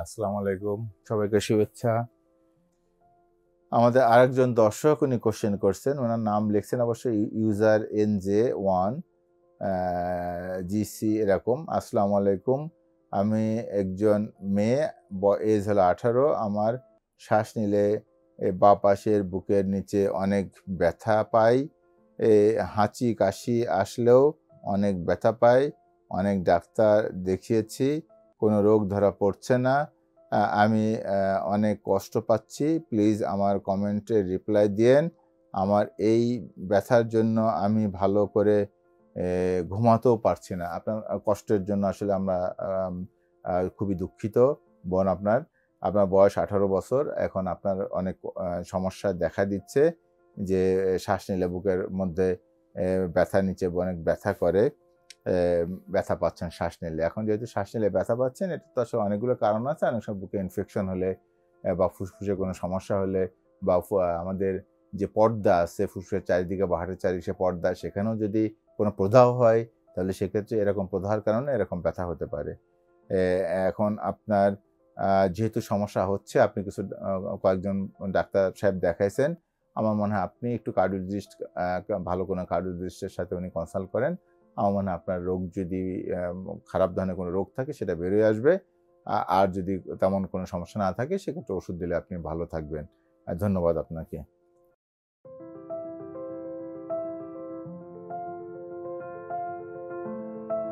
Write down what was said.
আসসালামু আলাইকুম, সবাইকে শুভেচ্ছা। আমাদের আরেকজন দর্শক উনি কোশ্চেন করছেন, ওনার নাম লিখছেন অবশ্যই ইউজার NJ1 GC এরকম। আসসালামু আলাইকুম, আমি একজন মেয়ে, এজ হলো 18। আমার শ্বাস নিলে বাঁ পাশের বুকের নিচে অনেক ব্যথা পাই, হাঁচি কাশি আসলেও অনেক ব্যথা পাই। অনেক ডাক্তার দেখিয়েছি, কোনো রোগ ধরা পড়ছে না। আমি অনেক কষ্ট পাচ্ছি, প্লিজ আমার কমেন্টে রিপ্লাই দিয়েন। আমার এই ব্যথার জন্য আমি ভালো করে ঘুমাতেও পারছি না। আপনার কষ্টের জন্য আসলে আমরা খুবই দুঃখিত বোন। আপনার বয়স 18 বছর, এখন আপনার অনেক সমস্যা দেখা দিচ্ছে, যে শ্বাস নিলে বুকের মধ্যে ব্যথা, নিচে অনেক ব্যথা করে, ব্যথা পাচ্ছেন শ্বাস নিলে। এখন যেহেতু শ্বাস নিলে ব্যথা পাচ্ছেন, এটা তো আসলে অনেকগুলো কারণ আছে। অনেক সময় বুকে ইনফেকশন হলে বা ফুসফুসে কোনো সমস্যা হলে, বা আমাদের যে পর্দা আছে ফুসফুসের চারিদিকে বা হার্টের চারিদিকে পর্দা, সেখানেও যদি কোনো প্রদাহ হয়, তাহলে সেক্ষেত্রে এরকম প্রদাহের কারণে এরকম ব্যথা হতে পারে। এখন আপনার যেহেতু সমস্যা হচ্ছে, আপনি কয়েকজন ডাক্তার সাহেব দেখাইছেন। আমার মনে হয় আপনি একটু কার্ডিওলজিস্ট, ভালো কোনো কার্ডিওলজিস্টের সাথে উনি কনসাল্ট করেন। আমার মনে হয় আপনার রোগ যদি খারাপ ধরনের কোনো রোগ থাকে, সেটা বেরিয়ে আসবে। আর যদি তেমন কোনো সমস্যা না থাকে, সেক্ষেত্রে ওষুধ দিলে আপনি ভালো থাকবেন। ধন্যবাদ আপনাকে।